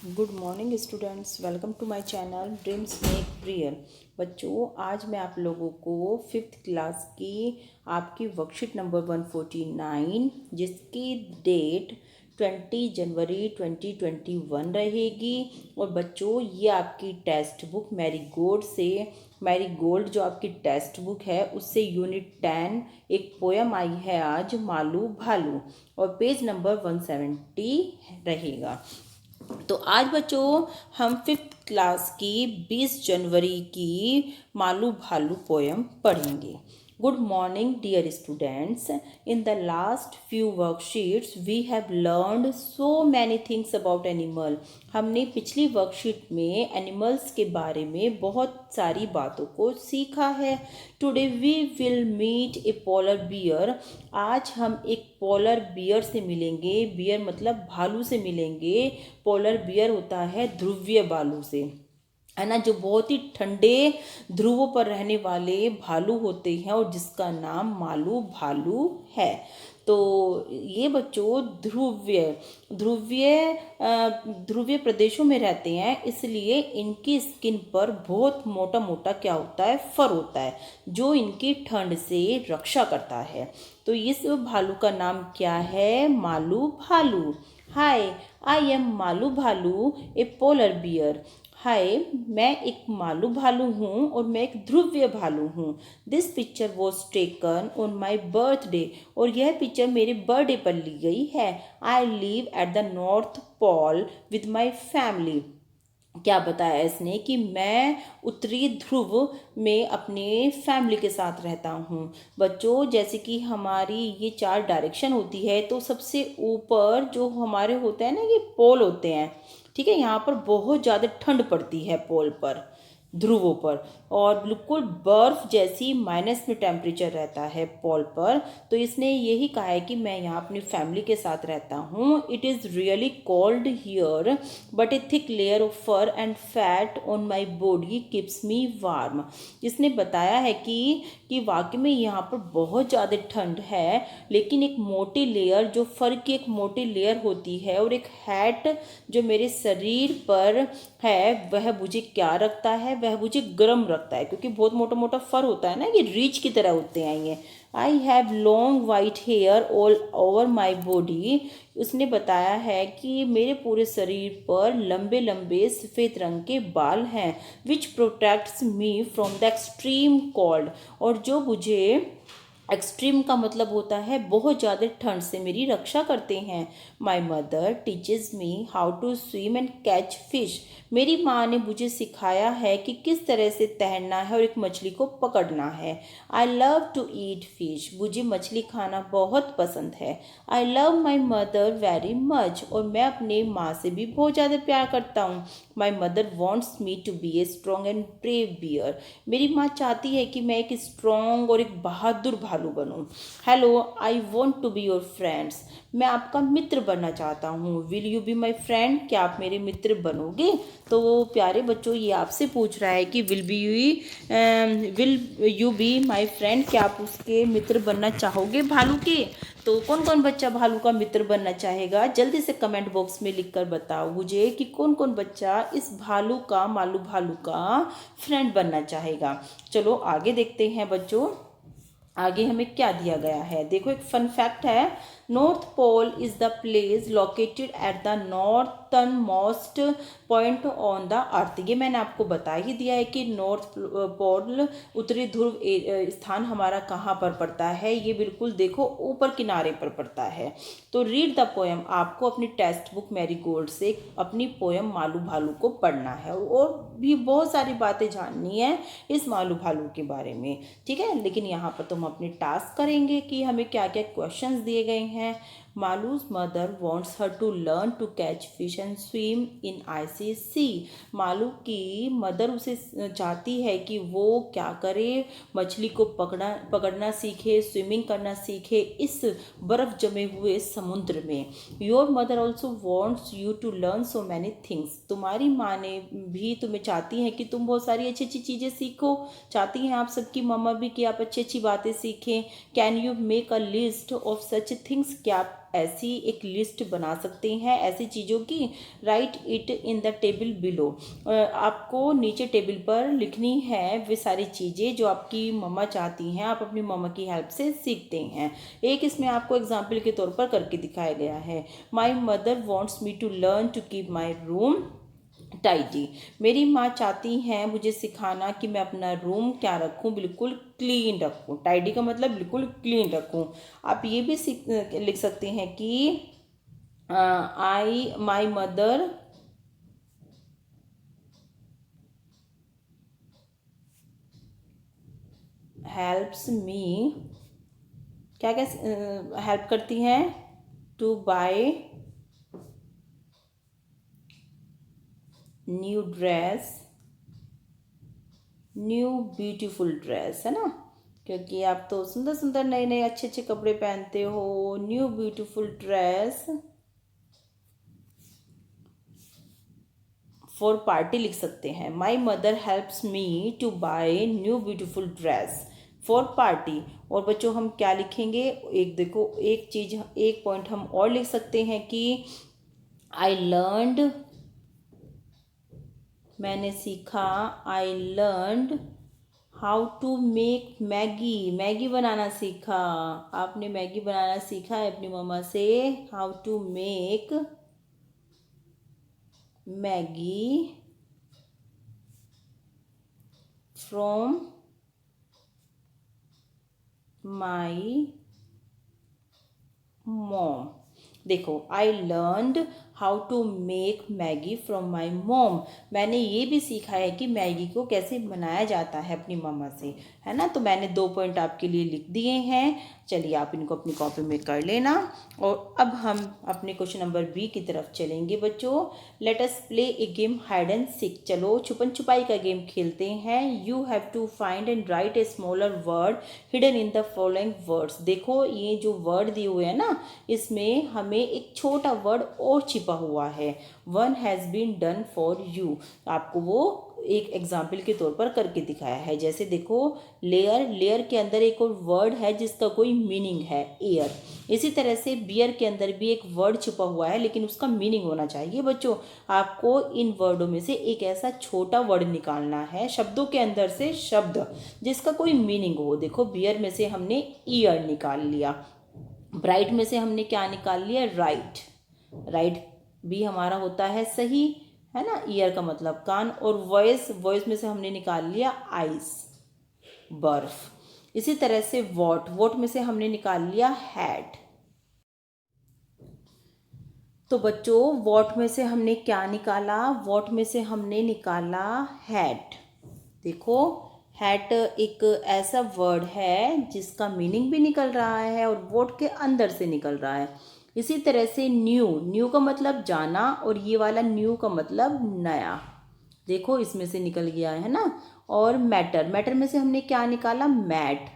Good morning students, welcome to my channel dreams make real. बच्चों, आज मैं आप लोगों को फिफ्थ क्लास की आपकी वर्कशीट नंबर 149 जिसकी डेट 20 जनवरी 2021 रहेगी। और बच्चों, ये आपकी टेक्स्ट बुक मैरी गोल्ड जो आपकी टेक्स्ट बुक है उससे यूनिट 10 एक पोयम आई है आज, मालू भालू, और पेज नंबर 170 रहेगा। तो आज बच्चों हम फिफ्थ क्लास की 20 जनवरी की मालू भालू पोयम पढ़ेंगे। Good morning dear students. In the last few worksheets we have learned so many things about animal. हमने पिछली वर्कशीट में एनिमल्स के बारे में बहुत सारी बातों को सीखा है। Today we will meet a polar bear. आज हम एक पोलर बियर से मिलेंगे। बियर मतलब भालू से मिलेंगे। पोलर बियर होता है ध्रुवीय भालू से, है ना, जो बहुत ही ठंडे ध्रुवों पर रहने वाले भालू होते हैं और जिसका नाम मालू भालू है। तो ये बच्चों ध्रुवीय प्रदेशों में रहते हैं, इसलिए इनकी स्किन पर बहुत मोटा मोटा क्या होता है, फर होता है, जो इनकी ठंड से रक्षा करता है। तो इस भालू का नाम क्या है, मालू भालू। हाय, आई एम मालू भालू ए पोलर बियर। हाय, मैं एक मालू भालू हूँ और मैं एक ध्रुवीय भालू हूँ। This picture was taken on my birthday. और यह पिक्चर मेरे बर्थडे पर ली गई है। I live at the North Pole with my family. क्या बताया इसने कि मैं उत्तरी ध्रुव में अपने फैमिली के साथ रहता हूँ। बच्चों, जैसे कि हमारी ये 4 डायरेक्शन होती है, तो सबसे ऊपर जो हमारे होते हैं ना, ये पोल होते हैं। ठीक है, यहाँ पर बहुत ज़्यादा ठंड पड़ती है पोल पर, ध्रुवों पर, और बिल्कुल बर्फ जैसी माइनस में टेम्परेचर रहता है पोल पर। तो इसने यही कहा है कि मैं यहाँ अपनी फैमिली के साथ रहता हूँ। It is really cold here but a thick layer of fur and fat on my body keeps me warm. इसने बताया है कि वाकई में यहाँ पर बहुत ज़्यादा ठंड है, लेकिन एक मोटी लेयर, जो फर की एक मोटी लेयर होती है, और एक हैट जो मेरे शरीर पर है, वह मुझे क्या रखता है, वह मुझे गर्म रखता है, क्योंकि बहुत मोटा मोटा फर होता है ना, ये रीच की तरह होते हैं ये। I have long white hair all over my body. उसने बताया है कि मेरे पूरे शरीर पर लंबे लंबे सफ़ेद रंग के बाल हैं, which protects me from the extreme cold. और जो मुझे, एक्सट्रीम का मतलब होता है बहुत ज़्यादा ठंड से मेरी रक्षा करते हैं। My mother teaches me how to swim and catch fish. मेरी माँ ने मुझे सिखाया है कि किस तरह से तैरना है और एक मछली को पकड़ना है। I love to eat fish. मुझे मछली खाना बहुत पसंद है। I love my mother very much. और मैं अपने माँ से भी बहुत ज़्यादा प्यार करता हूँ। My mother wants me to be a strong and brave bear. मेरी माँ चाहती है कि मैं एक स्ट्रॉन्ग और एक बहादुर भालू बनूं। Hello, I want to be your friends. मैं आपका मित्र बनना चाहता हूँ। Will you be my friend. क्या आप मेरे मित्र बनोगे? तो प्यारे बच्चों, ये आपसे पूछ रहा है कि will you be my friend, क्या आप उसके मित्र बनना चाहोगे भालू के? तो कौन कौन बच्चा भालू का मित्र बनना चाहेगा? जल्दी से कमेंट बॉक्स में लिखकर बताओ मुझे कि कौन कौन बच्चा इस भालू का, मालू भालू का फ्रेंड बनना चाहेगा। चलो आगे देखते हैं बच्चों, आगे हमें क्या दिया गया है। देखो, एक फन फैक्ट है। North Pole is the place located at the northernmost point on the earth. ये मैंने आपको बता ही दिया है कि नॉर्थ पोल, उत्तरी ध्रुव स्थान हमारा कहाँ पर पड़ता है। ये बिल्कुल देखो ऊपर किनारे पर पड़ता है। तो रीड द पोएम। आपको अपनी टेक्स्ट बुक मैरी गोल्ड से अपनी पोएम मालू भालू को पढ़ना है, और भी बहुत सारी बातें जाननी है इस मालू भालू के बारे में। ठीक है, लेकिन यहाँ पर तुम अपनी टास्क करेंगे कि हमें क्या क्या क्वेश्चंस दिए गए हैं। मालूज mother wants her to learn to catch fish and swim in icy sea. Maalu की मदर उसे चाहती है कि वो क्या करे, मछली को पकड़ना सीखे, स्विमिंग करना सीखे इस बर्फ जमे हुए समुद्र में। Your mother also wants you to learn so many things. तुम्हारी माँ ने भी तुम्हें चाहती है कि तुम बहुत सारी अच्छी अच्छी चीज़ें सीखो। चाहती हैं आप सबकी मम्मा भी कि आप अच्छी अच्छी बातें सीखें। Can you make a list of such things. क्या आप ऐसी एक लिस्ट बना सकते हैं ऐसी चीज़ों की। Right it in the table below. आपको नीचे टेबल पर लिखनी है वे सारी चीज़ें जो आपकी मम्मा चाहती हैं, आप अपनी मम्मा की हेल्प से सीखते हैं। एक इसमें आपको एग्जाम्पल के तौर पर करके दिखाया गया है। My mother wants me to learn to keep my room tidy. मेरी माँ चाहती हैं मुझे सिखाना कि मैं अपना रूम क्या रखूँ, बिल्कुल क्लीन रखूँ। टाइडी का मतलब बिल्कुल क्लीन रखूँ। आप ये भी लिख सकते हैं कि माई मदर हेल्प्स मी, क्या क्या हेल्प करती हैं, to buy new dress, new beautiful dress, है ना, क्योंकि आप तो सुंदर सुंदर नए नए अच्छे अच्छे कपड़े पहनते हो। New beautiful dress for party लिख सकते हैं। My mother helps me to buy new beautiful dress for party. और बच्चों हम क्या लिखेंगे, एक देखो एक चीज, एक पॉइंट हम और लिख सकते हैं कि आई लर्नड, मैंने सीखा, I learned how to make Maggi, Maggi बनाना सीखा। आपने मैगी बनाना सीखा है अपनी मम्मा से। How to make Maggi from my mom. देखो I learned how to make Maggi from my mom. मैंने ये भी सीखा है कि मैगी को कैसे बनाया जाता है अपनी मम्मा से, है ना। तो मैंने 2 पॉइंट आपके लिए लिख दिए हैं। चलिए आप इनको अपनी कॉपी में कर लेना। और अब हम अपने क्वेश्चन नंबर बी की तरफ चलेंगे बच्चों। Let us play a game hide and seek. चलो छुपन छुपाई का गेम खेलते हैं। You have to find and write a smaller word hidden in the following words. देखो ये जो वर्ड दिए हुए हैं ना, इसमें हमें एक छोटा वर्ड और छिपा हुआ है। One has been done for you. आपको वो एक एग्जाम्पल के तौर पर करके दिखाया है। जैसे देखो लेयर, लेयर के अंदर एक और वर्ड है जिसका कोई मीनिंग है, एयर। इसी तरह से बियर के अंदर भी एक वर्ड छुपा हुआ है लेकिन उसका मीनिंग होना चाहिए। बच्चों आपको इन वर्डों में से एक ऐसा छोटा वर्ड निकालना है, शब्दों के अंदर से शब्द जिसका कोई मीनिंग हो। देखो बियर में से हमने ईयर निकाल लिया, ब्राइट में से हमने क्या निकाल लिया, राइट। राइट भी हमारा होता है सही, है ना, ईयर का मतलब कान। और वॉइस, वॉइस में से हमने निकाल लिया आइस, बर्फ। इसी तरह से वॉट, वॉट में से हमने निकाल लिया हैट। तो बच्चों वॉट में से हमने क्या निकाला, वॉट में से हमने निकाला हैट। देखो हैट एक ऐसा वर्ड है जिसका मीनिंग भी निकल रहा है और वॉट के अंदर से निकल रहा है। इसी तरह से न्यू, न्यू का मतलब जाना और ये वाला न्यू का मतलब नया। देखो इसमें से निकल गया है ना। और मैटर, मैटर में से हमने क्या निकाला, मैट,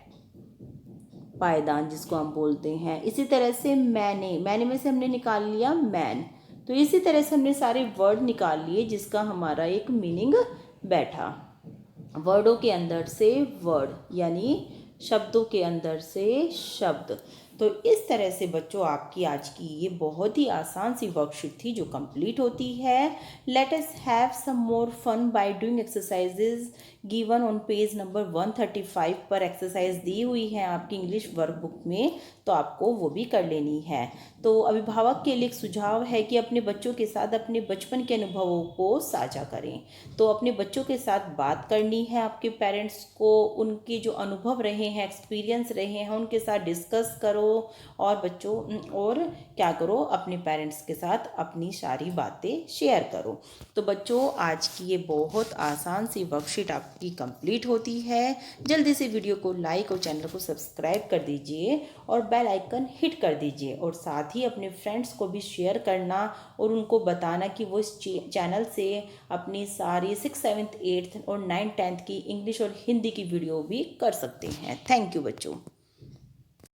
पायदान जिसको हम बोलते हैं। इसी तरह से मैंने, मैंने में से हमने निकाल लिया मैन। तो इसी तरह से हमने सारे वर्ड निकाल लिए जिसका हमारा एक मीनिंग बैठा। वर्डों के अंदर से वर्ड यानी शब्दों के अंदर से शब्द। तो इस तरह से बच्चों आपकी आज की ये बहुत ही आसान सी वर्कशीट थी जो कंप्लीट होती है। Let us have some more fun by doing exercises given on page number 135 पर एक्सरसाइज दी हुई है आपकी इंग्लिश वर्कबुक में, तो आपको वो भी कर लेनी है। तो अभिभावक के लिए एक सुझाव है कि अपने बच्चों के साथ अपने बचपन के अनुभवों को साझा करें। तो अपने बच्चों के साथ बात करनी है, आपके पेरेंट्स को उनके जो अनुभव रहे हैं, एक्सपीरियंस रहे हैं, उनके साथ डिस्कस करो। और बच्चों और क्या करो, अपने पेरेंट्स के साथ अपनी सारी बातें शेयर करो। तो बच्चों आज की ये बहुत आसान सी वर्कशीट आपकी कंप्लीट होती है। जल्दी से वीडियो को लाइक और चैनल को सब्सक्राइब कर दीजिए और बेल आइकन हिट कर दीजिए। और साथ ही अपने फ्रेंड्स को भी शेयर करना और उनको बताना कि वो इस चैनल से अपनी सारी 6th 7th 8th और 9th 10th की इंग्लिश और हिंदी की वीडियो भी कर सकते हैं। थैंक यू बच्चों।